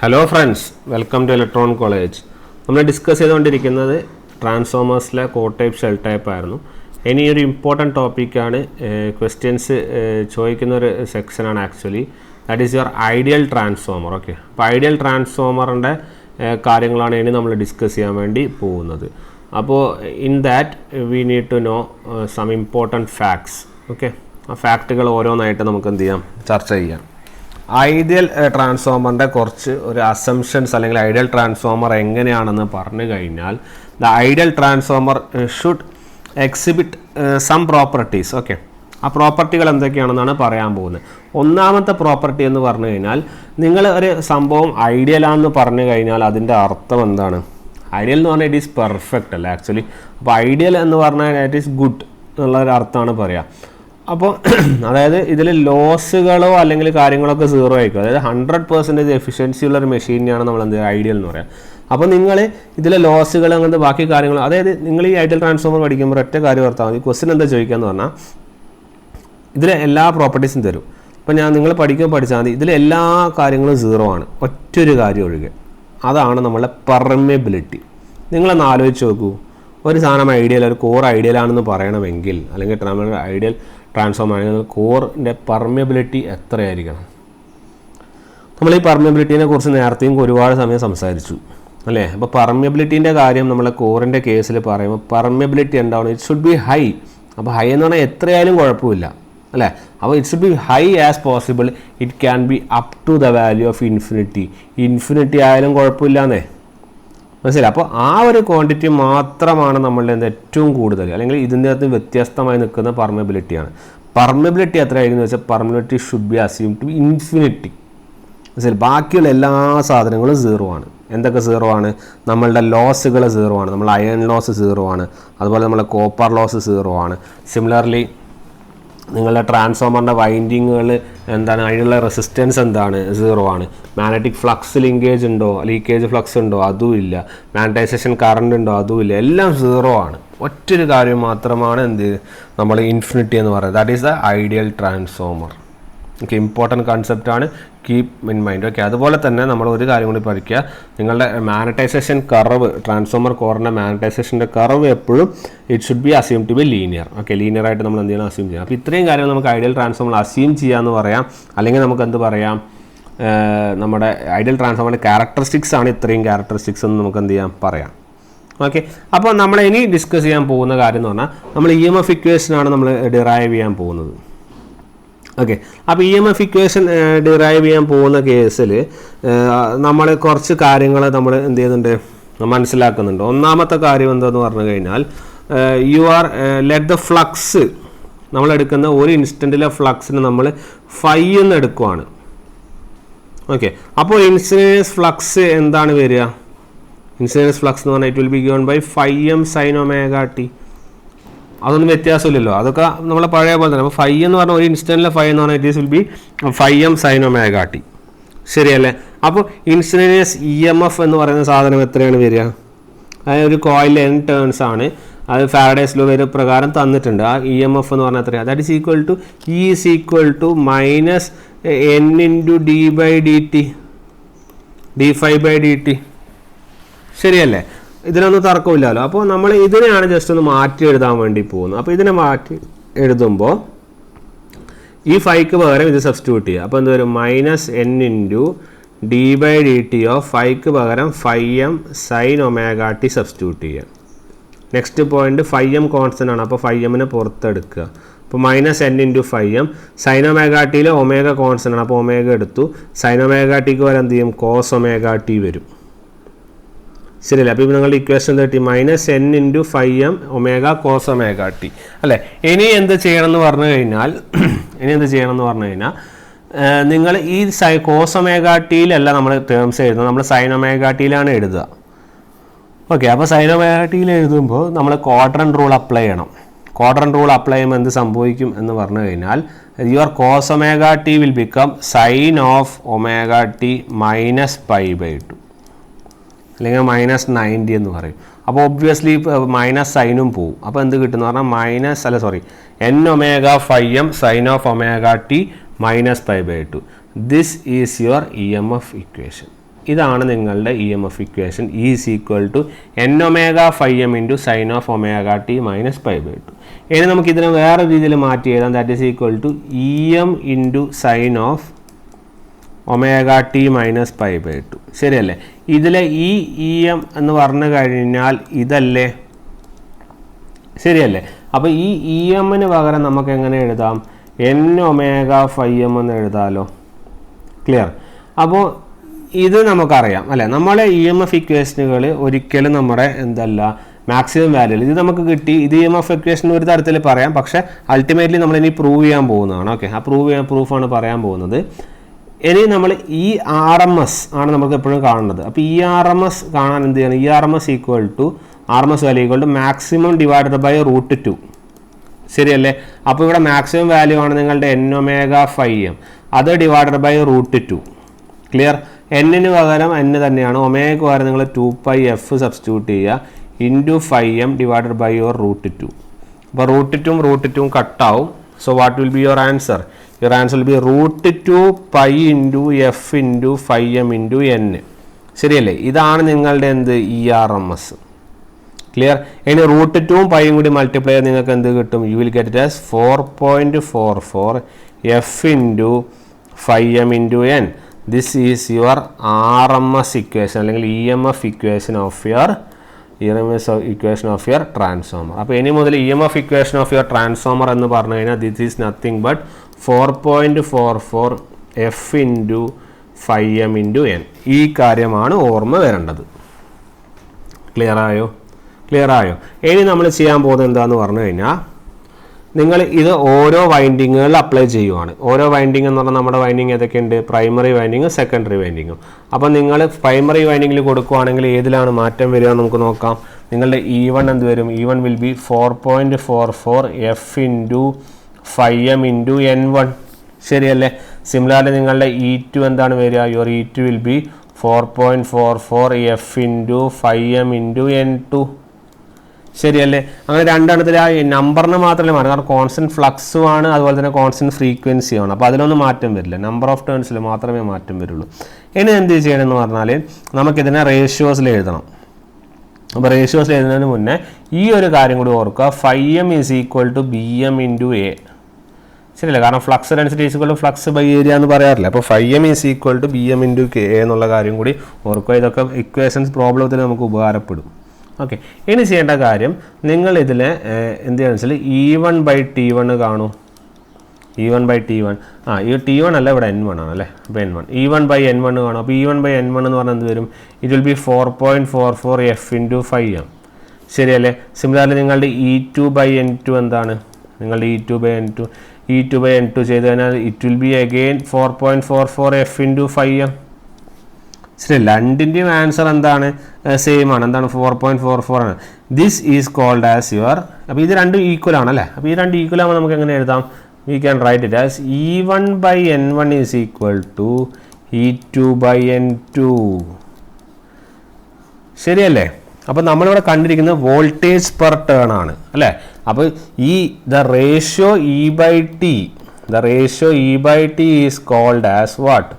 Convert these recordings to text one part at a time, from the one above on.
Hello friends, welcome to electron college. നമ്മൾ discuss ചെയ്തുകൊണ്ടിരിക്കുന്നത് ട്രാൻസ്ഫോമേഴ്സിലെ കോർ ടൈപ്പ് ഷെൽ ടൈപ്പ് ആയിരുന്നു. ഇനി ഒരു ഇമ്പോർട്ടൻറ്റ് ടോപ്പിക്കാണ്, ക്വസ്റ്റ്യൻസ് ചോദിക്കുന്ന ഒരു സെക്ഷനാണ് actually. That is your ideal transformer. Okay, അപ്പോൾ ഐഡിയൽ ട്രാൻസ്ഫോമറിൻ്റെ കാര്യങ്ങളാണ് ഇനി നമ്മൾ ഡിസ്കസ് ചെയ്യാൻ വേണ്ടി പോകുന്നത്. അപ്പോൾ in that we need to know some important facts. Okay, ആ ഫാക്റ്റുകൾ ഓരോന്നായിട്ട് നമുക്ക് എന്ത് ചെയ്യാം, ചർച്ച ചെയ്യാം. ഐഡിയൽ ട്രാൻസ്ഫോമറിൻ്റെ കുറച്ച് ഒരു അസംഷൻസ് അല്ലെങ്കിൽ ഐഡിയൽ ട്രാൻസ്ഫോമർ എങ്ങനെയാണെന്ന് പറഞ്ഞു കഴിഞ്ഞാൽ, the ideal transformer should exhibit some properties. Okay, ആ പ്രോപ്പർട്ടികൾ എന്തൊക്കെയാണെന്നാണ് പറയാൻ പോകുന്നത്. ഒന്നാമത്തെ പ്രോപ്പർട്ടി എന്ന് പറഞ്ഞു കഴിഞ്ഞാൽ, നിങ്ങൾ ഒരു സംഭവം ഐഡിയലാണെന്ന് പറഞ്ഞു കഴിഞ്ഞാൽ അതിൻ്റെ അർത്ഥം എന്താണ്? ഐഡിയൽ എന്ന് പറഞ്ഞാൽ ഇറ്റ് ഈസ് പെർഫെക്റ്റ് അല്ല ആക്ച്വലി. അപ്പോൾ ഐഡിയൽ എന്ന് പറഞ്ഞാൽ ഇറ്റ് ഈസ് ഗുഡ് എന്നുള്ളൊരു അർത്ഥമാണ് പറയുക. അപ്പോൾ അതായത് ഇതിൽ ലോസുകളോ അല്ലെങ്കിൽ കാര്യങ്ങളൊക്കെ സീറോ ആയിരിക്കും. അതായത് 100% എഫിഷ്യൻസി ഉള്ളൊരു മെഷീനെയാണ് നമ്മൾ എന്ത് ഐഡിയൽ എന്ന് പറയാം. അപ്പോൾ നിങ്ങൾ ഇതിലെ ലോസുകൾ അങ്ങനത്തെ ബാക്കി കാര്യങ്ങൾ, അതായത് നിങ്ങൾ ഈ ഐഡിയൽ ട്രാൻസ്ഫോമർ പഠിക്കുമ്പോൾ ഒറ്റ കാര്യം ഓർത്താൽ മതി. ക്വസ്റ്റ്യൻ എന്താ ചോദിക്കാന്ന് പറഞ്ഞാൽ ഇതിലെ എല്ലാ പ്രോപ്പർട്ടീസും തരും. അപ്പോൾ നിങ്ങൾ പഠിച്ചാൽ മതി ഇതിലെ എല്ലാ കാര്യങ്ങളും സീറോ ആണ്, ഒറ്റൊരു കാര്യം ഒഴികെ. അതാണ് നമ്മളുടെ പെർമെബിലിറ്റി. നിങ്ങളൊന്ന് ആലോചിച്ച് നോക്കൂ, ഒരു സാധനം ഐഡിയൽ, ഒരു കോർ ഐഡിയലാണെന്ന് പറയണമെങ്കിൽ, അല്ലെങ്കിൽ ഐഡിയൽ ട്രാൻസ്ഫോമർ ആണെങ്കിൽ കോറിൻ്റെ പെർമെബിലിറ്റി എത്രയായിരിക്കണം? നമ്മൾ ഈ പെർമെബിലിറ്റീനെ കുറിച്ച് നേരത്തെയും ഒരുപാട് സമയം സംസാരിച്ചു അല്ലേ. അപ്പോൾ പെർമെബിലിറ്റീൻ്റെ കാര്യം നമ്മളെ കോറിൻ്റെ കേസിൽ പറയുമ്പോൾ പെർമെബിലിറ്റി എന്താവണം? It should be high. അപ്പോൾ ഹൈ എന്ന് പറഞ്ഞാൽ എത്രയായാലും കുഴപ്പമില്ല അല്ലേ. അപ്പോൾ it should be high as possible. It can be up to the value of infinity ആയാലും കുഴപ്പമില്ലാന്നേ, മനസ്സിലായി. അപ്പോൾ ആ ഒരു ക്വാണ്ടിറ്റി മാത്രമാണ് നമ്മളുടെ ഏറ്റവും കൂടുതൽ, അല്ലെങ്കിൽ ഇതിൻ്റെ അകത്ത് വ്യത്യസ്തമായി നിൽക്കുന്ന പെർമെബിലിറ്റിയാണ്. പെർമെബിലിറ്റി എത്രയായിരിക്കും വെച്ചാൽ permeability should be assume to be infinity. മനസ്സിലായി. ബാക്കിയുള്ള എല്ലാ സാധനങ്ങളും സീറോ ആണ്. എന്തൊക്കെ സീറോ ആണ്? നമ്മളുടെ ലോസുകൾ സീറോ ആണ്. നമ്മൾ അയൺ ലോസ് സീറോ ആണ്. അതുപോലെ നമ്മളെ കോപ്പർ ലോസ് സീറോ ആണ്. സിമിലർലി നിങ്ങളുടെ ട്രാൻസ്ഫോമറിൻ്റെ വൈൻഡിങ്ങുകൾ എന്താണ്, അതിനുള്ള റെസിസ്റ്റൻസ് എന്താണ്, സീറോ ആണ്. മാഗ്നറ്റിക് ഫ്ലക്സ് ലിങ്കേജ് ഉണ്ടോ, ലീക്കേജ് ഫ്ലക്സ് ഉണ്ടോ, അതും ഇല്ല. മാഗ്നറ്റൈസേഷൻ കറണ്ട് ഉണ്ടോ, അതും ഇല്ല. എല്ലാം സീറോ ആണ്. ഒറ്റൊരു കാര്യം മാത്രമാണ് നമ്മൾ ഇൻഫിനിറ്റി എന്ന് പറയുന്നത്. That is the ideal transformer. Okay, important കൺസെപ്റ്റാണ്, കീപ്പ് ഇൻ മൈൻഡ്. ഓക്കെ, അതുപോലെ തന്നെ നമ്മൾ ഒരു കാര്യം കൂടി പഠിക്കുക. നിങ്ങളുടെ മാഗ്നറ്റൈസേഷൻ കർവ്, ട്രാൻസ്ഫോമർ കോറിൻ്റെ മാഗ്നറ്റൈസേഷൻ്റെ കർവ് എപ്പോഴും it should be assume to be linear. Okay, ലീനിയറായിട്ട് നമ്മൾ എന്ത് ചെയ്യണം, അസ്യൂം ചെയ്യാം. അപ്പോൾ ഇത്രയും കാര്യങ്ങൾ നമുക്ക് ഐഡിയൽ ട്രാൻസ്ഫോമർ അസ്യൂം ചെയ്യാമെന്ന് പറയാം. അല്ലെങ്കിൽ നമുക്ക് എന്ത് പറയാം, നമ്മുടെ ഐഡിയൽ ട്രാൻസ്ഫോമറിൻ്റെ ക്യാരക്ടറിസ്റ്റിക്സ് ആണ് ഇത്രയും ക്യാരക്ടറിസ്റ്റിക്സ് എന്ന് നമുക്ക് എന്ത് ചെയ്യാം, പറയാം. ഓക്കെ, അപ്പോൾ നമ്മൾ ഇനി ഡിസ്കസ് ചെയ്യാൻ പോകുന്ന കാര്യം എന്ന് പറഞ്ഞാൽ, നമ്മൾ EMF ഇക്വേഷനാണ് നമ്മൾ ഡിറൈവ് ചെയ്യാൻ പോകുന്നത്. ഓക്കെ, അപ്പോൾ EMF ഇക്വേഷൻ ഡിറൈവ് ചെയ്യാൻ പോകുന്ന കേസിൽ നമ്മൾ കുറച്ച് കാര്യങ്ങൾ നമ്മൾ എന്ത് ചെയ്യുന്നുണ്ട്, മനസ്സിലാക്കുന്നുണ്ട്. ഒന്നാമത്തെ കാര്യം എന്താണെന്ന് പറഞ്ഞു കഴിഞ്ഞാൽ, you are let the flux, നമ്മളെടുക്കുന്ന ഒരു ഇൻസ്റ്റൻറ്റിലെ ഫ്ലക്സിന് നമ്മൾ ഫൈ എന്ന് എടുക്കുവാണ്. ഓക്കെ, അപ്പോൾ ഇൻസ്റ്റൻറ്റേനിയസ് ഫ്ലക്സ് എന്താണ് വരിക? ഇൻസ്റ്റൻറ്റേനിയസ് ഫ്ലക്സ് എന്ന് പറഞ്ഞാൽ it will be given by φm sin ωt. അതൊന്നും വ്യത്യാസമില്ലല്ലോ, അതൊക്കെ നമ്മളെ പഴയ പോലെ തന്നെ. അപ്പോൾ ഫൈ എന്ന് പറഞ്ഞാൽ ഒരു ഇൻസ്റ്റൻറ്റിലെ ഫൈ എന്ന് പറഞ്ഞാൽ it will B φm sin ωt, ശരിയല്ലേ. അപ്പോൾ ഇൻസ്റ്റൻറ്റേനിയസ് EMF എന്ന് പറയുന്ന സാധനം എത്രയാണ് വരിക? അതായത് ഒരു കോയിൽ N ടേൺസ് ആണ്, അത് ഫാരഡേസ് ലോ വരെ പ്രകാരം തന്നിട്ടുണ്ട്. ആ EMF എന്ന് പറഞ്ഞാൽ എത്രയാണ്? That is equal to E is equal to minus N into d/dt, dφ/dt, ശരിയല്ലേ. ഇതിനൊന്നും തർക്കമില്ലല്ലോ. അപ്പോൾ നമ്മൾ ഇതിനെയാണ് ജസ്റ്റ് ഒന്ന് മാറ്റി എഴുതാൻ വേണ്ടി പോകുന്നത്. അപ്പോൾ ഇതിനെ മാറ്റി എഴുതുമ്പോൾ ഈ ഫൈക്ക് പകരം ഇത് സബ്സ്റ്റിറ്റ്യൂട്ട് ചെയ്യുക. അപ്പോൾ എന്ത് വരും? Minus N into d/dt of ഫൈക്ക് പകരം φm sin ωt സബ്സ്റ്റിറ്റ്യൂട്ട് ചെയ്യുക. നെക്സ്റ്റ് പോയിന്റ് φm കോൺസ്റ്റൻ്റ് ആണ്, അപ്പോൾ φmനെ പുറത്തെടുക്കുക. അപ്പോൾ minus N into φm, sin ωt omega constant ആണ്, അപ്പോൾ ഒമേഗ എടുത്തു. sin ωtക്ക് പകരം എന്ത് ചെയ്യും? cos ωt വരും, ശരിയല്ലേ. അപ്പോൾ ഇപ്പോൾ നിങ്ങളുടെ ഇക്വേഷൻ തട്ടി minus N into φm omega cos ωt അല്ലേ. ഇനി എന്ത് ചെയ്യണം എന്ന് പറഞ്ഞു കഴിഞ്ഞാൽ, നിങ്ങൾ ഈ കോസ് ωtയിലല്ല നമ്മൾ ടേംസ് എഴുതുന്നത്, നമ്മൾ sin ωtയിലാണ് എഴുതുക. ഓക്കെ, അപ്പോൾ sin ωtയിൽ എഴുതുമ്പോൾ നമ്മൾ ക്വാഡ്രന്റ് റൂൾ അപ്ലൈ ചെയ്യണം. ക്വാഡ്രന്റ് റൂൾ അപ്ലൈ ചെയ്യുമ്പോൾ എന്ത് സംഭവിക്കും എന്ന് പറഞ്ഞു കഴിഞ്ഞാൽ, your cos ωt will become sine of ωt minus π/2, അല്ലെങ്കിൽ -90 എന്ന് പറയും. അപ്പോൾ ഒബ്വിയസ്ലി മൈനസ് സൈനും പോവും. അപ്പോൾ എന്ത് കിട്ടുമെന്ന് പറഞ്ഞാൽ N omega φm sin of ωt minus π/2. This is your EMF equation. ഇതാണ് നിങ്ങളുടെ E M F equation. Is equal to N omega phi M into sine of omega T minus pi by two. ഇനി നമുക്ക് ഇതിനെ വേറെ രീതിയിൽ മാറ്റി എഴുതാം. That is equal to E M into sine of omega T minus pi by two. ശരിയല്ലേ? ഇതിലെ ഈ ഇ എം എന്ന് പറഞ്ഞു കഴിഞ്ഞാൽ ഇതല്ലേ? ശരിയല്ലേ? അപ്പോൾ ഈ ഇ എമ്മിന് പകരം നമുക്ക് എങ്ങനെ എഴുതാം? എൻ ഒമേഗ ഫൈ എം എന്ന് എഴുതാമല്ലോ. ക്ലിയർ? അപ്പോൾ ഇത് നമുക്കറിയാം അല്ലേ? നമ്മളെ ഇ എം എഫ് ഇക്വേഷനുകൾ ഒരിക്കലും നമ്മുടെ എന്തല്ല മാക്സിമം വാല്യൂ ഇത് നമുക്ക് കിട്ടി. ഇത് ഇ എം എഫ് ഇക്വേഷൻ ഒരു തരത്തിൽ പറയാം, പക്ഷേ അൾട്ടിമേറ്റ്ലി നമ്മളിനി പ്രൂവ് ചെയ്യാൻ പോകുന്നതാണ്. ഓക്കെ, ആ പ്രൂഫാണ് പറയാൻ പോകുന്നത്. ഇനി നമ്മൾ ഈ ആർ എം എസ് ആണ് നമുക്ക് എപ്പോഴും കാണുന്നത്. അപ്പോൾ ഈ ആർ എം എസ് കാണാൻ എന്ത് ചെയ്യണം? ഈ R M S equal to R M S value equal to maximum divided by √2. ശരിയല്ലേ? അപ്പോൾ ഇവിടെ മാക്സിമം വാല്യൂ ആണ് നിങ്ങളുടെ എൻ ഒമേഗ ഫൈ എം, അത് ഡിവൈഡഡ് ബൈ √2. ക്ലിയർ? എന്നിന് പകരം n തന്നെയാണ്, ഒമേഗയ്ക്ക് പകരം നിങ്ങൾ 2πf സബ്സ്റ്റിറ്റ്യൂട്ട് ചെയ്യുക into phi M divided by your √2. അപ്പോൾ √2 കട്ടാവും. So what will be your answer? Your answer will be √2π into F into phi M into n. ശരിയല്ലേ? ഇതാണ് നിങ്ങളുടെ എന്ത് E R M S. Clear? ഇനി √2ഉം പൈയും കൂടി മൾട്ടിപ്ലൈ ചെയ്ത് നിങ്ങൾക്ക് എന്ത് കിട്ടും? You will get it as 4.44 F into phi M into n. This is your R M S equation അല്ലെങ്കിൽ E M F equation of your transformer. അപ്പോൾ ഇനി മുതൽ E M F equation of your transformer എന്ന് പറഞ്ഞു കഴിഞ്ഞാൽ this is nothing but 4.44 F into phi M into n. ഈ കാര്യമാണ് ഓർമ്മ വരേണ്ടത്. ക്ലിയർ ആയോ? ഇനി നമ്മൾ ചെയ്യാൻ പോകുന്നത് എന്താണെന്ന് പറഞ്ഞു കഴിഞ്ഞാൽ നിങ്ങൾ ഇത് ഓരോ വൈൻഡിങ്ങുകളിൽ അപ്ലൈ ചെയ്യുവാണ്. ഓരോ വൈൻഡിങ് എന്ന് പറഞ്ഞാൽ നമ്മുടെ വൈൻഡിങ് ഏതൊക്കെയുണ്ട്? പ്രൈമറി വൈൻഡിങ്ങും സെക്കൻഡറി വൈൻഡിങ്ങും. അപ്പോൾ നിങ്ങൾ പ്രൈമറി വൈൻഡിങ്ങിൽ കൊടുക്കുവാണെങ്കിൽ ഏതിലാണ് മാറ്റം വരിക നമുക്ക് നോക്കാം. നിങ്ങളുടെ E1 എന്ത് വരും? E1 will be 4.44 F into phi M into n1. ശരിയല്ലേ? സിമിലർലി നിങ്ങളുടെ E2 എന്താണ് വരിക? Your E2 will be 4.44 F into phi M into n2. ശരിയല്ലേ? അങ്ങനെ രണ്ടെണ്ണത്തിൽ ആ നമ്പറിന് മാത്രമേ മാറും, കാരണം കോൺസ്റ്റൻറ്റ് ഫ്ലക്സും ആണ്, അതുപോലെ തന്നെ കോൺസ്റ്റൻറ്റ് ഫ്രീക്വൻസിയാണ്. അപ്പോൾ അതിലൊന്നും മാറ്റം വരില്ല, നമ്പർ ഓഫ് ടേൺസിൽ മാത്രമേ മാറ്റം വരുള്ളൂ. ഇനി എന്ത് ചെയ്യണമെന്ന് പറഞ്ഞാൽ നമുക്കിതിനെ റേഷ്യോസിൽ എഴുതണം. അപ്പോൾ റേഷ്യോസിൽ എഴുതുന്നതിന് മുന്നേ ഈ ഒരു കാര്യം കൂടി ഓർക്കുക, phi M is equal to B M into A. ശരിയല്ലേ? കാരണം flux density is equal to flux by area എന്ന് പറയാറില്ല. അപ്പോൾ phi M is equal to B M into K എന്നുള്ള കാര്യം കൂടി ഓർക്കുക. ഇതൊക്കെ ഇക്വേഷൻസ് പ്രോബ്ലത്തിൽ നമുക്ക് ഉപകാരപ്പെടും. ഓക്കെ, ഇനി ചെയ്യേണ്ട കാര്യം നിങ്ങൾ ഇതിൽ എന്ത് ചെയ്യുക വെച്ചാൽ E1/T1 കാണൂ. E1/T1 ഈ T1 അല്ല, ഇവിടെ N1 ആണ് അല്ലേ? അപ്പോൾ N1 E1/N1 കാണും. അപ്പോൾ E1/N1 എന്ന് പറഞ്ഞാൽ എന്ത് വരും? It will be 4.44 F into phi M. ശരിയല്ലേ? സിമിലർലി നിങ്ങളുടെ E2/N2 എന്താണ്? നിങ്ങളുടെ E2/N2 ചെയ്ത് കഴിഞ്ഞാൽ it will be again 4.44 F into phi M. ശരി, രണ്ടിൻ്റെയും ആൻസർ എന്താണ്? സെയിം ആണ്. എന്താണ്? 4.44 ആണ്. This is called as your, അപ്പോൾ ഇത് രണ്ടും ഈക്വൽ ആണല്ലേ? അപ്പോൾ ഈ രണ്ട് ഈക്വൽ ആകുമ്പോൾ നമുക്ക് എങ്ങനെ എഴുതാം? We can write it as E1/N1 is equal to E2/N2. ശരിയല്ലേ? അപ്പോൾ നമ്മളിവിടെ കണ്ടിരിക്കുന്നത് വോൾട്ടേജ് പെർ ടേൺ ആണ് അല്ലേ? അപ്പോൾ the ratio E/T is called as what?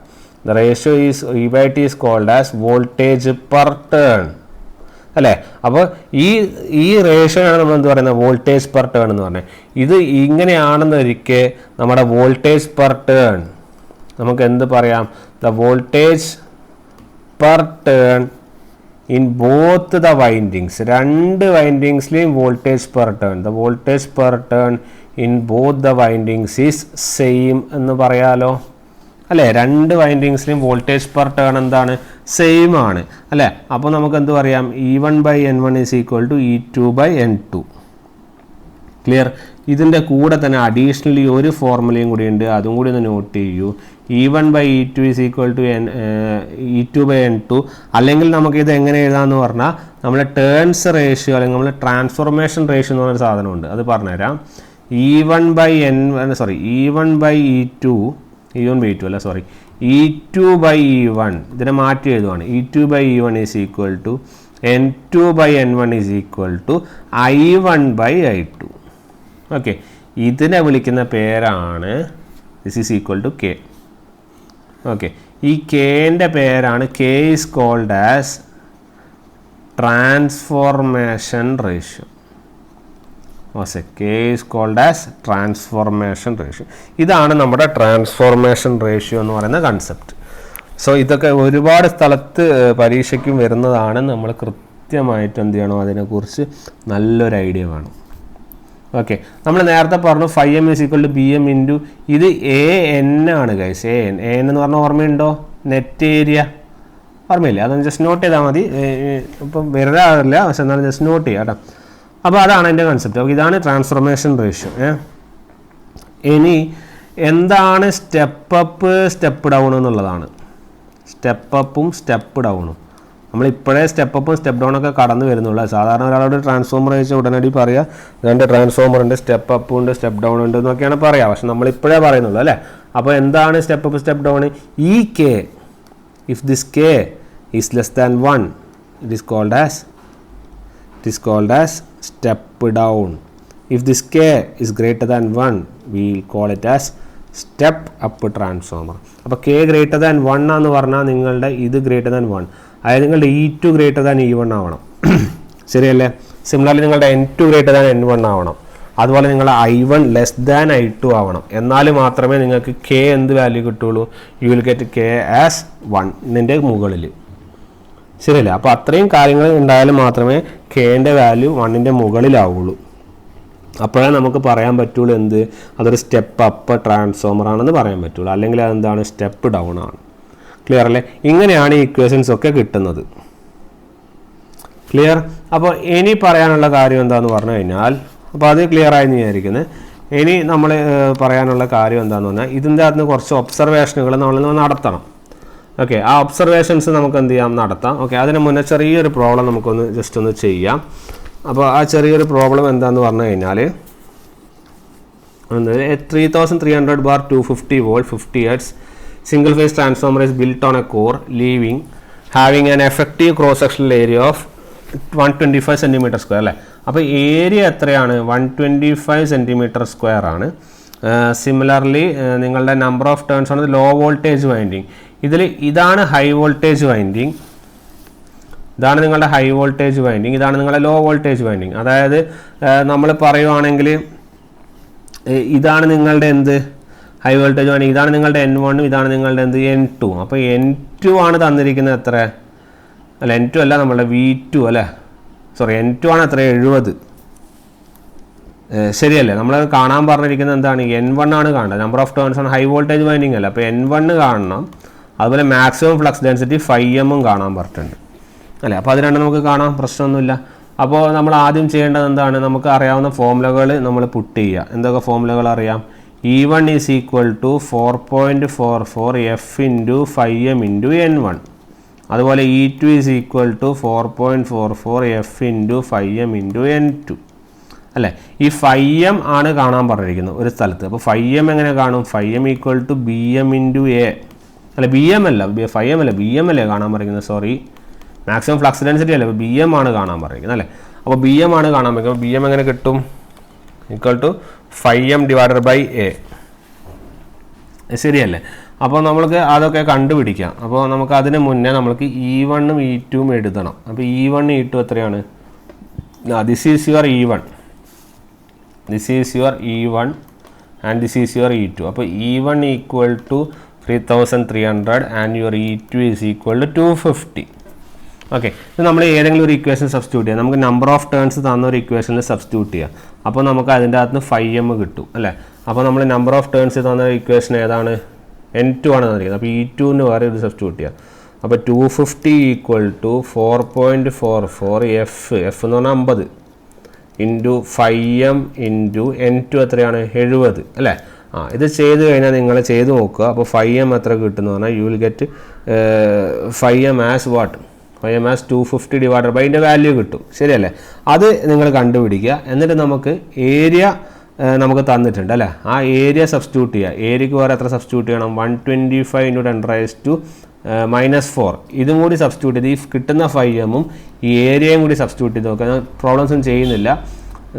The ratio is E/T is called as voltage per turn. അല്ലേ? അപ്പോൾ ഈ റേഷ്യോയാണ് നമ്മൾ എന്ത് പറയുന്നത്? വോൾട്ടേജ് പെർ ടേൺ എന്ന് പറഞ്ഞത്. ഇത് ഇങ്ങനെയാണെന്നൊരിക്കെ നമ്മുടെ വോൾട്ടേജ് പെർ ടേൺ നമുക്ക് എന്ത് പറയാം? The voltage per turn in both the windings, രണ്ട് വൈൻഡിങ്സിലെയും voltage per turn, the voltage per turn in both the windings is same എന്ന് പറയാലോ അല്ലേ? രണ്ട് വൈൻഡിങ്സിലെയും വോൾട്ടേജ് പെർ ടേൺ എന്താണ്? സെയിം ആണ് അല്ലേ? അപ്പോൾ നമുക്ക് എന്ത് പറയാം? E1/N1 is equal to E2/N2. Clear? ഇതിൻ്റെ കൂടെ തന്നെ അഡീഷണലി ഒരു ഫോർമുലയും കൂടി ഉണ്ട്, അതും കൂടി ഒന്ന് നോട്ട് ചെയ്യൂ. E1/E2 is equal to E2/N2. അല്ലെങ്കിൽ നമുക്കിത് എങ്ങനെ എഴുതാമെന്ന് പറഞ്ഞാൽ നമ്മൾ ടേൺസ് റേഷ്യോ അല്ലെങ്കിൽ നമ്മൾ ട്രാൻസ്ഫോർമേഷൻ റേഷ്യോ എന്ന് പറഞ്ഞൊരു സാധനമുണ്ട്, അത് പറഞ്ഞുതരാം. E1/E2 അല്ല, സോറി, E2/E1 ഇതിനെ മാറ്റി എഴുതുവാണ്. E2/E1 is equal to N2/N1 is equal to I1/I2. Okay, ഇതിനെ വിളിക്കുന്ന പേരാണ് this is equal to K. Okay, ഈ കെൻ്റെ പേരാണ് K is called as transformation ratio. K is called as transformation ratio. ഇതാണ് നമ്മുടെ ട്രാൻസ്ഫോർമേഷൻ റേഷ്യോ എന്ന് പറയുന്ന കൺസെപ്റ്റ്. സോ ഇതൊക്കെ ഒരുപാട് സ്ഥലത്ത് പരീക്ഷയ്ക്കും വരുന്നതാണ്. നമ്മൾ കൃത്യമായിട്ട് എന്ത് ചെയ്യണം, അതിനെക്കുറിച്ച് നല്ലൊരു ഐഡിയ വേണം. ഓക്കെ, നമ്മൾ നേരത്തെ പറഞ്ഞു φm = bm ഇൻറ്റു ഇത് AN ആണ് ഗൈസ്. AN എന്ന് പറഞ്ഞാൽ ഓർമ്മയുണ്ടോ? നെറ്റ് ഏരിയ ഓർമ്മയില്ല? അതൊന്ന് ജസ്റ്റ് നോട്ട് ചെയ്താൽ മതി. ഇപ്പം വരാറില്ല, പക്ഷെ എന്നാലും ജസ്റ്റ് നോട്ട് ചെയ്യാം കേട്ടോ. അപ്പോൾ അതാണ് എൻ്റെ കൺസെപ്റ്റ്. അപ്പോൾ ഇതാണ് ട്രാൻസ്ഫോർമേഷൻ റേഷ്യോ. ഇനി എന്താണ് സ്റ്റെപ്പ് അപ്പ് സ്റ്റെപ്പ് ഡൗൺ എന്നുള്ളതാണ്. സ്റ്റെപ്പ് അപ്പും സ്റ്റെപ്പ് ഡൗണും നമ്മളിപ്പോഴേ സ്റ്റെപ്പ് അപ്പും സ്റ്റെപ്പ് ഡൗൺ ഒക്കെ കടന്നു വരുന്നുള്ളൂ. സാധാരണ ഒരാളോട് ട്രാൻസ്ഫോമർ ചോദിച്ചാൽ ഉടനടി പറയുക രണ്ട് ട്രാൻസ്ഫോമറുണ്ട്, സ്റ്റെപ്പ് അപ്പും ഉണ്ട്, സ്റ്റെപ്പ് ഡൗൺ ഉണ്ട് എന്നൊക്കെയാണ് പറയുക. പക്ഷെ നമ്മളിപ്പോഴേ പറയുന്നുള്ളൂ അല്ലേ. അപ്പോൾ എന്താണ് സ്റ്റെപ്പ് അപ്പ് സ്റ്റെപ്പ് ഡൗൺ? ഈ K, if this K is less than 1 it is called as step down. If this K is greater than 1 we will call it as step up transformer. അപ്പോൾ K greater than 1 എന്ന് പറഞ്ഞാൽ നിങ്ങളുടെ ഇത് greater than 1, അതായത് നിങ്ങളുടെ E2 greater than E1 ആവണം. ശരിയല്ലേ? Similarly നിങ്ങളുടെ N2 ഗ്രേറ്റർ ദാൻ N1 ആവണം. അതുപോലെ നിങ്ങളുടെ I1 ലെസ് ദാൻ I2 ആവണം. എന്നാൽ മാത്രമേ നിങ്ങൾക്ക് കെ എന്ത് വാല്യൂ കിട്ടുള്ളൂ? You will get K as 1ൻ്റെ മുകളിൽ. ശരിയല്ലേ? അപ്പോൾ അത്രയും കാര്യങ്ങൾ ഉണ്ടായാലും മാത്രമേ കെൻ്റെ വാല്യൂ 1ൻ്റെ മുകളിലാവുള്ളൂ. അപ്പോഴേ നമുക്ക് പറയാൻ പറ്റുള്ളൂ എന്ത്, അതൊരു സ്റ്റെപ്പ് അപ്പ് ട്രാൻസ്ഫോമർ ആണെന്ന് പറയാൻ പറ്റുള്ളൂ. അല്ലെങ്കിൽ അതെന്താണ്, സ്റ്റെപ്പ് ഡൗൺ ആണ്. ക്ലിയർ അല്ലേ? ഇങ്ങനെയാണ് ഈ ഇക്വേഷൻസ് ഒക്കെ കിട്ടുന്നത്. ക്ലിയർ? അപ്പോൾ ഇനി പറയാനുള്ള കാര്യം എന്താണെന്ന് പറഞ്ഞു കഴിഞ്ഞാൽ, അപ്പോൾ അത് ക്ലിയർ ആയി വിചാരിക്കുന്നത്. ഇനി നമ്മൾ പറയാനുള്ള കാര്യം എന്താണെന്ന് പറഞ്ഞാൽ, ഇതിൻ്റെ അകത്ത് കുറച്ച് ഒബ്സർവേഷനുകൾ നമ്മൾ നടത്തണം. ഓക്കെ, ആ ഒബ്സർവേഷൻസ് നമുക്ക് എന്ത് ചെയ്യാം, നടത്താം. ഓക്കെ, അതിന് മുന്നേ ചെറിയൊരു പ്രോബ്ലം നമുക്കൊന്ന് ജസ്റ്റ് ഒന്ന് ചെയ്യാം. അപ്പോൾ ആ ചെറിയൊരു പ്രോബ്ലം എന്താണെന്ന് പറഞ്ഞു കഴിഞ്ഞാൽ, 3300/250 volt 50 Hz single phase transformer is built on a core having an effective cross sectional area of 125 cm². അല്ലേ? അപ്പോൾ ഏരിയ എത്രയാണ്? 125 cm² ആണ്. സിമിലർലി നിങ്ങളുടെ നമ്പർ ഓഫ് ടേൺസ് ആണ് ലോ വോൾട്ടേജ് വൈൻഡിങ്. ഇതാണ് ഹൈ വോൾട്ടേജ് വൈൻഡിങ്, ഇതാണ് നിങ്ങളുടെ ഹൈ വോൾട്ടേജ് വൈൻഡിങ്, ഇതാണ് നിങ്ങളുടെ ലോ വോൾട്ടേജ് വൈൻഡിങ്. അതായത് നമ്മൾ പറയുവാണെങ്കിൽ ഇതാണ് നിങ്ങളുടെ എന്ത്, ഹൈ വോൾട്ടേജ് വൈൻഡിങ്, ഇതാണ് നിങ്ങളുടെ N1, ഇതാണ് നിങ്ങളുടെ എന്ത്, N2. അപ്പോൾ N2 ആണ് തന്നിരിക്കുന്നത് എത്ര? അല്ല, N2 അല്ല, നമ്മളുടെ V2 അല്ലേ, സോറി N2 ആണ് എത്ര? 70. ശരിയല്ലേ? നമ്മൾ കാണാൻ പറഞ്ഞിരിക്കുന്നത് എന്താണ്? N1 ആണ് കാണേണ്ടത്. നമ്പർ ഓഫ് ടേൺസ് ആണ്, ഹൈ വോൾട്ടേജ് വൈൻഡിങ് അല്ല. അപ്പോൾ N1 കാണണം. അതുപോലെ മാക്സിമം ഫ്ലക്സ് ഡെൻസിറ്റി 5m കാണാൻ പറഞ്ഞിട്ടുണ്ട് അല്ലേ. അപ്പോൾ അത് രണ്ടും നമുക്ക് കാണാം, പ്രശ്നമൊന്നുമില്ല. അപ്പോൾ നമ്മൾ ആദ്യം ചെയ്യേണ്ടത് എന്താണ്? നമുക്ക് അറിയാവുന്ന ഫോർമുലകൾ നമ്മൾ പുട്ട് ചെയ്യുക. എന്തൊക്കെ ഫോർമുലകൾ അറിയാം? E1 is equal to 4.44 F into 5m into N1. അതുപോലെ E2 is equal to 4.44 F into 5m into N2 അല്ലേ. ഈ 5m ആണ് കാണാൻ പറഞ്ഞിരിക്കുന്നത് ഒരു സ്ഥലത്ത്. അപ്പോൾ 5m എങ്ങനെ കാണും? 5m equal to bm into a അല്ല, bm അല്ല, 5m അല്ല, bm അല്ലേ കാണാൻ പറയുന്നത്, സോറി, മാക്സിമം ഫ്ലക്സ് ഡെൻസിറ്റി അല്ലേ, അപ്പോൾ bm ആണ് കാണാൻ പറയുന്നത് അല്ലേ. അപ്പോൾ bm ആണ് കാണാൻ പറ്റും. അപ്പോൾ bm എങ്ങനെ കിട്ടും? Equal to 5m / a. ശരിയല്ലേ? അപ്പോൾ നമ്മൾക്ക് അതൊക്കെ കണ്ടുപിടിക്കാം. അപ്പോൾ നമുക്ക് അതിന് മുന്നേ നമ്മൾക്ക് E1ഉം E2ഉം എഴുതണം. അപ്പോൾ E1 E2 എത്രയാണ്? This is your E1, this is your E1 and this is your E2. അപ്പോൾ E1 equal to 3300 and your E2 is equal to 250. Okay, ഇത് നമ്മൾ ഏതെങ്കിലും ഒരു ഇക്വേഷൻ സബ്സ്റ്റിറ്റ്യൂട്ട് ചെയ്യാം. നമുക്ക് നമ്പർ ഓഫ് ടേൺസ് തന്ന ഒരു ഇക്വേഷനിൽ സബ്സ്റ്റിറ്റ്യൂട്ട് ചെയ്യാം. അപ്പോൾ നമുക്ക് അതിൻ്റെ അകത്ത് 5m കിട്ടും അല്ലേ. അപ്പോൾ നമ്മൾ നമ്പർ ഓഫ് ടേൺസ് തന്ന ഇക്വേഷൻ ഏതാണ്? N2 ആണ് തന്നിരിക്കുന്നത്. അപ്പോൾ E2ന് വേറെ ഇത് സബ്സ്റ്റിറ്റ്യൂട്ട് ചെയ്യാം. അപ്പോൾ 250 ഈക്വൽ ടു 4.44 F എന്ന് പറഞ്ഞാൽ 50 ഇൻറ്റു 5m ഇൻറ്റു N2 എത്രയാണ്? 70 അല്ലേ. ഇത് ചെയ്ത് കഴിഞ്ഞാൽ നിങ്ങൾ ചെയ്ത് നോക്കുക. അപ്പോൾ 5m എത്ര കിട്ടുമെന്ന് പറഞ്ഞാൽ you will get 5m as what? 5m as 250 divided by ഇതിൻ്റെ വാല്യൂ കിട്ടും. ശരിയല്ലേ? അത് നിങ്ങൾ കണ്ടുപിടിക്കുക. എന്നിട്ട് നമുക്ക് ഏരിയ നമുക്ക് തന്നിട്ടുണ്ട് അല്ലേ, ആ ഏരിയ സബ്സ്റ്റിറ്റ്യൂട്ട് ചെയ്യുക. ഏരിയക്ക് വേറെ എത്ര സബ്സ്റ്റിറ്റ്യൂട്ട് ചെയ്യണം? 125 × 10⁻⁴. ഇതും കൂടി സബ്സ്റ്റിറ്റ്യൂട്ട് ചെയ്ത് ഈ കിട്ടുന്ന 5m ഈ ഏരിയയും കൂടി സബ്സ്റ്റിറ്റ്യൂട്ട് ചെയ്ത് നോക്കുക. പ്രോബ്ലംസും ചെയ്യുന്നില്ല.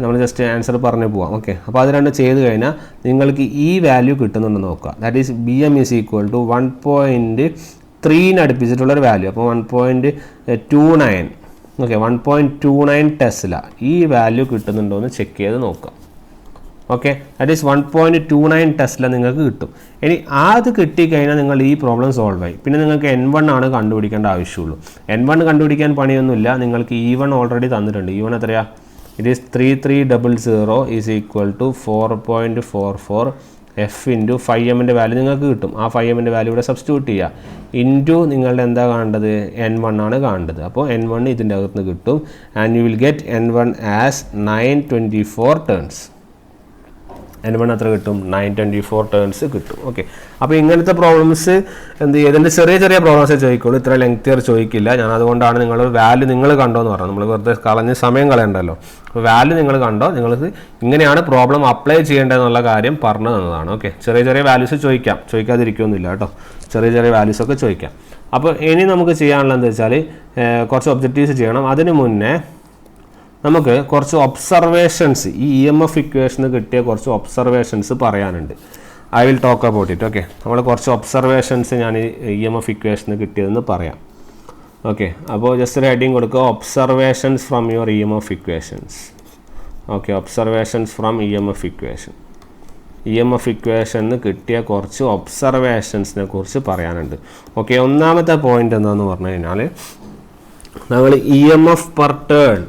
നമ്മൾ ജസ്റ്റ് ആൻസർ പറഞ്ഞു പോവാം. ഓക്കെ, അപ്പോൾ അത് രണ്ട് ചെയ്ത് കഴിഞ്ഞാൽ നിങ്ങൾക്ക് ഈ വാല്യൂ കിട്ടുന്നുണ്ട് നോക്കുക. That is BM is equal to 1.3 അടുപ്പിച്ചിട്ടുള്ളൊരു വാല്യൂ. അപ്പോൾ 1.29, ഓക്കെ, 1.29 ടെസ്ല ഈ വാല്യൂ കിട്ടുന്നുണ്ടോ എന്ന് ചെക്ക് ചെയ്ത് നോക്കുക. ഓക്കെ, ദാറ്റ് ഈസ് 1.29 ടെസ്ല നിങ്ങൾക്ക് കിട്ടും. ഇനി അത് കിട്ടിക്കഴിഞ്ഞാൽ നിങ്ങൾ ഈ പ്രോബ്ലം സോൾവ് ആയി. പിന്നെ നിങ്ങൾക്ക് N1 ആണ് കണ്ടുപിടിക്കേണ്ട ആവശ്യമുള്ളൂ. N1 കണ്ടുപിടിക്കാൻ പണിയൊന്നുമില്ല, നിങ്ങൾക്ക് E1 ഓൾറെഡി തന്നിട്ടുണ്ട്. E1 എത്രയാ? It is 3300 is equal to 4.44 F into 5M value നിങ്ങൾക്ക് കിട്ടും. ആ 5M വാല്യൂ ഇവിടെ സബ്സ്റ്റിറ്റ്യൂട്ട് ചെയ്യുക. ഇൻറ്റു നിങ്ങളുടെ എന്താ കാണേണ്ടത്? N1 ആണ് കാണേണ്ടത്. അപ്പോൾ N1 ഇതിൻ്റെ അകത്ത് നിന്ന് കിട്ടും. And you will get N1 as 924 turns. N1 എത്ര കിട്ടും? 924 ടേൺസ് കിട്ടും. ഓക്കെ, അപ്പോൾ ഇങ്ങനത്തെ പ്രോബ്ലംസ് എന്ത് ചെയ്യുക? ഇതിൻ്റെ ചെറിയ ചെറിയ പ്രോബ്ലംസേ ചോദിക്കുള്ളൂ, ഇത്ര ലെങ്തിയർ ചോദിക്കില്ല. ഞാൻ അതുകൊണ്ടാണ് നിങ്ങൾ വാല്യൂ നിങ്ങൾ കണ്ടോ എന്ന് പറഞ്ഞത്. നമ്മൾ വെറുതെ കളഞ്ഞ് സമയം കളയണ്ടല്ലോ. അപ്പോൾ വാല്യൂ നിങ്ങൾ കണ്ടോ, നിങ്ങൾക്ക് ഇങ്ങനെയാണ് പ്രോബ്ലം അപ്ലൈ ചെയ്യേണ്ടതെന്നുള്ള കാര്യം പറഞ്ഞു തന്നതാണ്. ഓക്കെ, ചെറിയ ചെറിയ വാല്യൂസ് ചോദിക്കാം, ചോദിക്കാതിരിക്കുമൊന്നുമില്ല കേട്ടോ. ചെറിയ ചെറിയ വാല്യൂസൊക്കെ ചോദിക്കാം. അപ്പോൾ ഇനി നമുക്ക് ചെയ്യാനുള്ളത് എന്താ വെച്ചാൽ കുറച്ച് ഒബ്ജക്റ്റീവ്സ് ചെയ്യണം. അതിന് മുന്നേ നമുക്ക് കുറച്ച് ഒബ്സർവേഷൻസ്, ഈ EMF ഇക്വേഷന് കിട്ടിയ കുറച്ച് ഒബ്സർവേഷൻസ് പറയാനുണ്ട്. I will talk about it. Okay, നമ്മൾ കുറച്ച് ഒബ്സർവേഷൻസ് ഞാൻ ഈ EMF ഇക്വേഷന് കിട്ടിയതെന്ന് പറയാം. ഓക്കെ, അപ്പോൾ ജസ്റ്റ് ഒരു ഹെഡിങ് കൊടുക്കുക, observations from your EMF equations. Okay, observations from EMF equation. EMF ഇക്വേഷന് കിട്ടിയ കുറച്ച് ഒബ്സർവേഷൻസിനെ കുറിച്ച് പറയാനുണ്ട്. ഓക്കെ, ഒന്നാമത്തെ പോയിന്റ് എന്താണെന്ന് പറഞ്ഞു കഴിഞ്ഞാൽ നമ്മൾ EMF പെർ ടേൺ.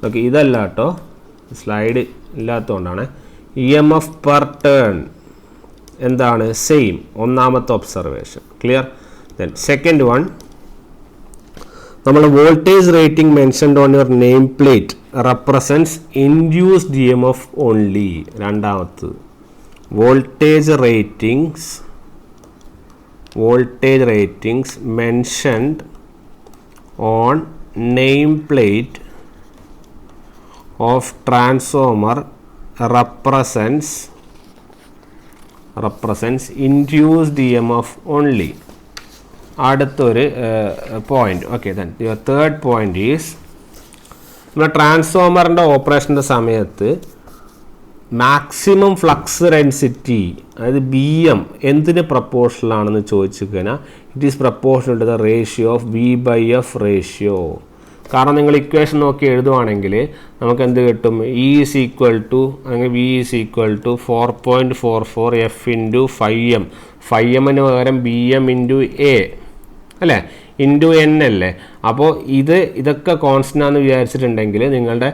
ഓക്കെ, ഇതല്ല കേട്ടോ, സ്ലൈഡ് ഇല്ലാത്തതുകൊണ്ടാണ്. EMF പെർ ടേൺ എന്താണ്? സെയിം, ഒന്നാമത്തെ observation. Clear? Then second one, നമ്മൾ voltage rating mentioned on your name plate represents induced EMF only. രണ്ടാമത്തത്, voltage ratings mentioned on name plate of transformer represents induced EMF only. അടുത്തൊരു point. Okay, then your third point is, നമ്മുടെ ട്രാൻസ്ഫോമറിൻ്റെ ഓപ്പറേഷൻ്റെ സമയത്ത് maximum flux density, അതായത് BM എന്തിന് proportional ആണെന്ന് ചോദിച്ചു കഴിഞ്ഞാൽ it is proportional to the ratio of V/F ratio. കാരണം നിങ്ങൾ ഇക്വേഷൻ നോക്കി എഴുതുവാണെങ്കിൽ നമുക്ക് എന്ത് കിട്ടും? E ഈസ് ഈക്വൽ ടു, അല്ലെങ്കിൽ V is equal to 4.44 F into 5M. 5Mന് പകരം BM ഇൻറ്റു A അല്ലേ, ഇൻറ്റു N അല്ലേ. അപ്പോൾ ഇതൊക്കെ കോൺസ്റ്റൻ്റ് ആണെന്ന് വിചാരിച്ചിട്ടുണ്ടെങ്കിൽ നിങ്ങളുടെ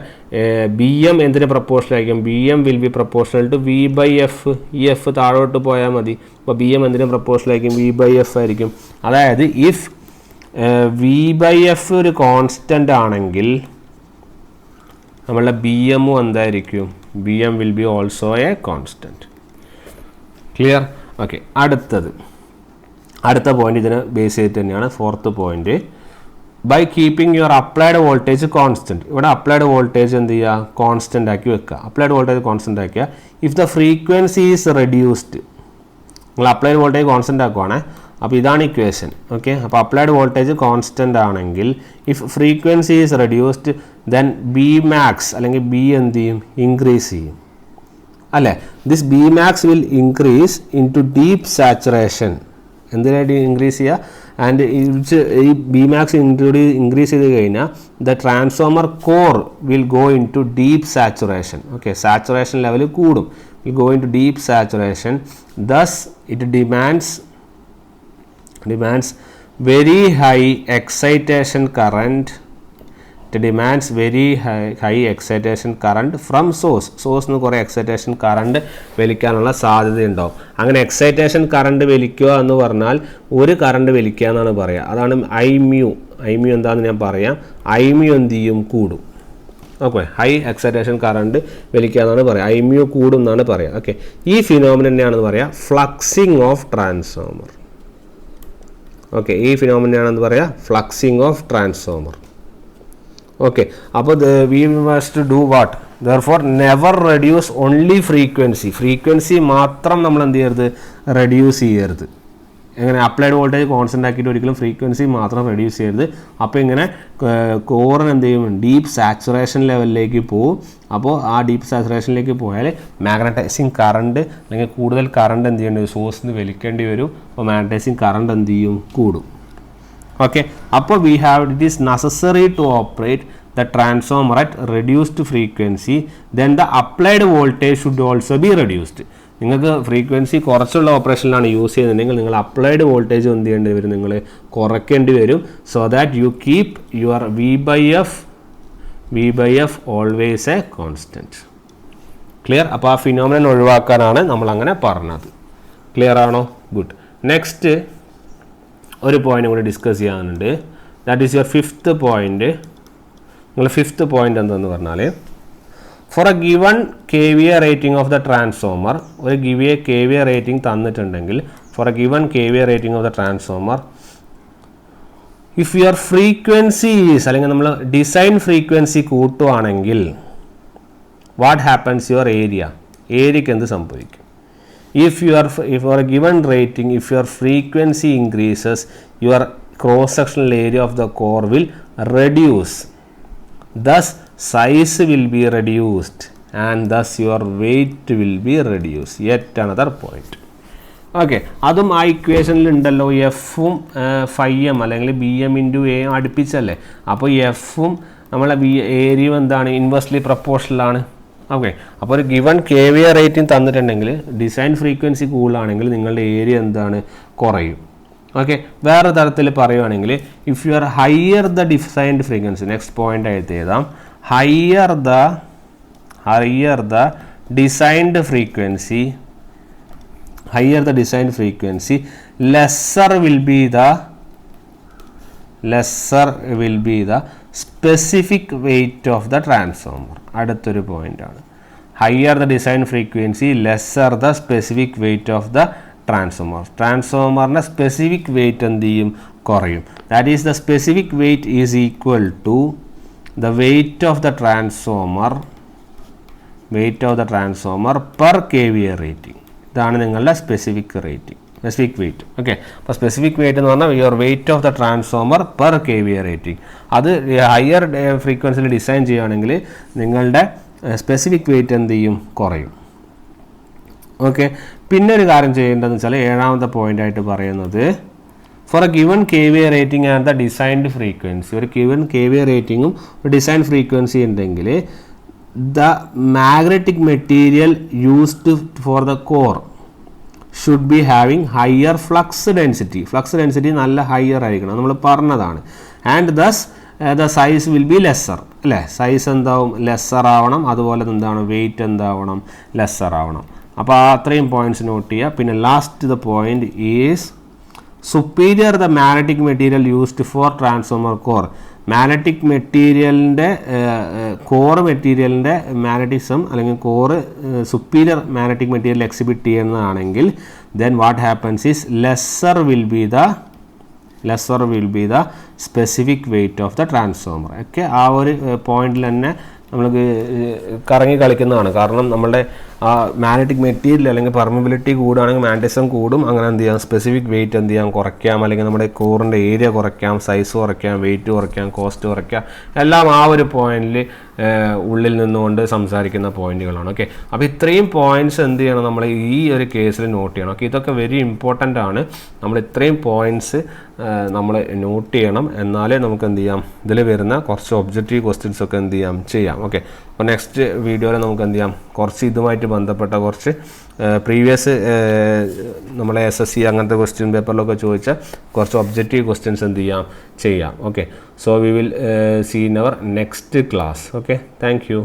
BM എന്തിന് പ്രപ്പോർഷണൽ ആയിരിക്കും? BM will be proportional to V/F. ഈ F താഴോട്ട് പോയാൽ മതി. അപ്പോൾ BM എന്തിന് പ്രപ്പോർഷണൽ ആയിരിക്കും? V/F ആയിരിക്കും. അതായത് ഇഫ് V/F ഒരു കോൺസ്റ്റൻ്റ് ആണെങ്കിൽ നമ്മളുടെ BM എന്തായിരിക്കും? BM will be also a constant. Clear? Okay, അടുത്ത പോയിന്റ് ഇതിനെ ബേസ് ചെയ്തിട്ട് തന്നെയാണ്. Fourth point, by keeping your applied voltage constant. ഇവിടെ അപ്ലൈഡ് വോൾട്ടേജ് എന്ത് ചെയ്യുക? കോൺസ്റ്റൻ്റ് ആക്കി വെക്കുക. അപ്ലൈഡ് വോൾട്ടേജ് കോൺസ്റ്റൻ്റ് ആക്കിയ if the frequency is reduced, നിങ്ങൾ അപ്ലൈഡ് വോൾട്ടേജ് കോൺസ്റ്റൻ്റ് ആക്കുവാണേ. അപ്പോൾ ഇതാണ് ഇക്വേഷൻ. ഓക്കെ, അപ്പോൾ അപ്ലൈഡ് വോൾട്ടേജ് കോൺസ്റ്റൻ്റ് ആണെങ്കിൽ if frequency is reduced then Bmax അല്ലെങ്കിൽ B എന്ത് ചെയ്യും? ഇൻക്രീസ് ചെയ്യും അല്ലേ. This Bmax will increase into deep saturation. എന്തിനായിട്ട് ഇൻക്രീസ് ചെയ്യുക? ആൻഡ് ഈ Bmax ഇൻക്രീസ് ചെയ്ത് കഴിഞ്ഞാൽ the transformer core will go into deep saturation. Okay, saturation level കൂടും, will go into deep saturation. Thus it demands very high excitation current. It demands very high excitation current from source ന്ന് കുറേ excitation current വലിക്കാനുള്ള സാധ്യതയുണ്ടാവും. അങ്ങനെ excitation current വലിക്കുക എന്ന് പറഞ്ഞാൽ ഒരു current വലിക്കുക എന്നാണ് പറയുക. അതാണ് IMU എന്താണെന്ന് ഞാൻ പറയാം. IMU എന്ത് ചെയ്യും? കൂടും. ഓക്കെ, ഹൈ എക്സൈറ്റേഷൻ കറണ്ട് വലിക്കുക എന്നാണ് പറയുക. IMU കൂടും എന്നാണ് പറയുക. ഓക്കെ, ഈ ഫിനോമിനൻ തന്നെയാണെന്ന് പറയുക ഫ്ലക്സിങ് ഓഫ് ട്രാൻസ്ഫോമർ. ഓക്കെ, ഈ ഫിനോമിനയാണെന്ന് പറയാം ഫ്ലക്സിങ് ഓഫ് ട്രാൻസ്ഫോമർ. ഓക്കെ, അപ്പോൾ we must do what? Therefore never reduce only frequency മാത്രം നമ്മൾ എന്ത് ചെയ്യരുത്? റെഡ്യൂസ് ചെയ്യരുത്. എങ്ങനെ അപ്ലൈഡ് വോൾട്ടേജ് കോൺസ്റ്റൻ്റ് ആക്കിയിട്ട് ഒരിക്കലും ഫ്രീക്വൻസി മാത്രം റെഡ്യൂസ് ചെയ്യരുത്. അപ്പോൾ ഇങ്ങനെ കോറിന് എന്ത് ചെയ്യും, ഡീപ്പ് സാച്ചുറേഷൻ ലെവലിലേക്ക് പോകും. അപ്പോൾ ആ ഡീപ്പ് സാച്ചുറേഷനിലേക്ക് പോയാൽ മാഗ്നറ്റൈസിങ് കറണ്ട് അല്ലെങ്കിൽ കൂടുതൽ കറണ്ട് എന്ത് ചെയ്യേണ്ടി വരും, സോഴ്സിൽ നിന്ന് വലിക്കേണ്ടി വരും. അപ്പോൾ മാഗ്നറ്റൈസിങ് കറണ്ട് എന്ത് ചെയ്യും, കൂടും. ഓക്കെ, അപ്പോൾ we have it is necessary to operate the transformer at reduced frequency, then the applied voltage should also be reduced. നിങ്ങൾക്ക് ഫ്രീക്വൻസി കുറച്ചുള്ള ഓപ്പറേഷനിലാണ് യൂസ് ചെയ്യുന്നുണ്ടെങ്കിൽ നിങ്ങൾ അപ്ലൈഡ് വോൾട്ടേജ് എന്ത് ചെയ്യേണ്ടി വരും, നിങ്ങൾ കുറയ്ക്കേണ്ടി വരും. So that you keep your V by F always a constant. Clear? അപ്പോൾ ആ ഫിനോമിനൻ ഒഴിവാക്കാനാണ് നമ്മളങ്ങനെ പറഞ്ഞത്. ക്ലിയർ ആണോ? ഗുഡ്. നെക്സ്റ്റ് ഒരു പോയിന്റ് കൂടി ഡിസ്കസ് ചെയ്യാനുണ്ട്. That is your fifth point. നിങ്ങൾ ഫിഫ്ത്ത് പോയിന്റ് എന്തെന്ന് പറഞ്ഞാൽ, for a given KVA rating of the transformer, ഒരു KVA റേറ്റിംഗ് തന്നിട്ടുണ്ടെങ്കിൽ, for a given KVA rating of the transformer, if your frequency is, അല്ലെങ്കിൽ നമ്മൾ design frequency കൂട്ടുവാണെങ്കിൽ, what happens your ഏരിയക്ക് എന്ത് സംഭവിക്കും? if for a given rating, if your frequency increases, your cross sectional area of the core will reduce. Thus size will be reduced and thus your weight will be reduced. Yet another point. Okay, അതും ആ ഇക്വേഷനിൽ ഉണ്ടല്ലോ. എഫും ഫൈയും അല്ലെങ്കിൽ BM into A അടുപ്പിച്ചല്ലേ. അപ്പോൾ എഫും നമ്മളെ ഏരിയയും എന്താണ്, ഇൻവേഴ്സ്ലി പ്രപ്പോർഷണലാണ്. ഓക്കെ, അപ്പോൾ ഒരു ഗിവൺ KVA റേറ്റിംഗ് തന്നിട്ടുണ്ടെങ്കിൽ ഡിസൈൻ ഫ്രീക്വൻസി കൂടുതലാണെങ്കിൽ നിങ്ങളുടെ ഏരിയ എന്താണ്, കുറയും. ഓക്കെ, വേറെ തരത്തിൽ പറയുവാണെങ്കിൽ, if you are higher the designed frequency, next point ആയിട്ട് എഴുതാം, higher the designed frequency, lesser will be the specific weight of the transformer. അടുത്തൊരു പോയിന്റ് ആണ്. Higher the design frequency, lesser the specific weight of the ട്രാൻസ്ഫോമറിൻ്റെ specific weight എന്ത് ചെയ്യും, കുറയും. That is the specific weight is equal to the weight of the transformer per KVA rating. ഇതാണ് നിങ്ങളുടെ specific weight. Okay, അപ്പോൾ specific weight എന്ന് പറഞ്ഞാൽ your weight of the transformer per KVA rating. അത് higher ഫ്രീക്വൻസിയിൽ ഡിസൈൻ ചെയ്യുകയാണെങ്കിൽ നിങ്ങളുടെ specific weight എന്ത് ചെയ്യും, കുറയും. ഓക്കെ, പിന്നെ ഒരു കാര്യം ചെയ്യേണ്ടതെന്ന് വെച്ചാൽ, ഏഴാമത്തെ പോയിന്റ് ആയിട്ട് പറയുന്നത്, for a given KVA rating and the designed frequency, ഒരു ഗിവൺ KVA റേറ്റിംഗും ഒരു ഡിസൈൻ ഫ്രീക്വൻസി ഉണ്ടെങ്കിൽ, the magnetic material used for the core should be having higher flux density നല്ല ഹയർ ആയിരിക്കണം, നമ്മൾ പറഞ്ഞതാണ്. And thus the size will be lesser, അല്ലേ? Size എന്താവും, ലെസ്സർ ആവണം. അതുപോലെ എന്താണ്, വെയിറ്റ് എന്താവണം, ലെസ്സർ ആവണം. അപ്പോൾ അത്രയും പോയിന്റ്സ് നോട്ട് ചെയ്യുക. പിന്നെ last the point is superior the magnetic material used for transformer core. Magnetic മെറ്റീരിയലിൻ്റെ മാഗ്നറ്റിസം അല്ലെങ്കിൽ core superior magnetic material exhibit ചെയ്യുന്നതാണെങ്കിൽ, then what happens is lesser will be the specific weight of the transformer. Okay ആ ഒരു പോയിന്റിൽ തന്നെ നമ്മൾക്ക് കറങ്ങി കളിക്കുന്നതാണ്. കാരണം നമ്മളുടെ ആ മാഗ്നറ്റിക് മെറ്റീരിയൽ അല്ലെങ്കിൽ പെർമിബിലിറ്റി കൂടുകയാണെങ്കിൽ മാഗ്നറ്റിസം കൂടും. അങ്ങനെ എന്ത് ചെയ്യാം, സ്പെസിഫിക് വെയിറ്റ് എന്ത് ചെയ്യാം, കുറയ്ക്കാം. അല്ലെങ്കിൽ നമ്മുടെ കോറിൻ്റെ ഏരിയ കുറയ്ക്കാം, സൈസ് കുറയ്ക്കാം, വെയിറ്റ് കുറയ്ക്കാം, കോസ്റ്റ് കുറയ്ക്കാം. എല്ലാം ആ ഒരു പോയിന്റിൽ ഉള്ളിൽ നിന്നുകൊണ്ട് സംസാരിക്കുന്ന പോയിന്റുകളാണ്. ഓക്കെ, അപ്പോൾ ഇത്രയും പോയിന്റ്സ് എന്ത് ചെയ്യണം, നമ്മൾ ഈ ഒരു കേസിൽ നോട്ട് ചെയ്യണം. ഓക്കെ, ഇതൊക്കെ വെരി ഇമ്പോർട്ടൻ്റ് ആണ്. നമ്മൾ ഇത്രയും പോയിന്റ്സ് നമ്മൾ നോട്ട് ചെയ്യണം. എന്നാലേ നമുക്ക് എന്ത് ചെയ്യാം, ഇതിൽ വരുന്ന കുറച്ച് ഒബ്ജക്റ്റീവ് ക്വസ്റ്റ്യൻസ് ഒക്കെ എന്ത് ചെയ്യാം. ഓക്കെ, അപ്പോൾ നെക്സ്റ്റ് വീഡിയോയിൽ നമുക്ക് എന്ത് ചെയ്യാം, കുറച്ച് ഇതുമായിട്ട് ബന്ധപ്പെട്ട കുറച്ച് പ്രീവിയസ് നമ്മളെ SSC അങ്ങനത്തെ ക്വസ്റ്റ്യൻ പേപ്പറിലൊക്കെ ചോദിച്ച കുറച്ച് ഒബ്ജക്റ്റീവ് ക്വസ്റ്റ്യൻസ് എന്ത് ചെയ്യാം. Okay, so we will see in our next class. Okay, thank U.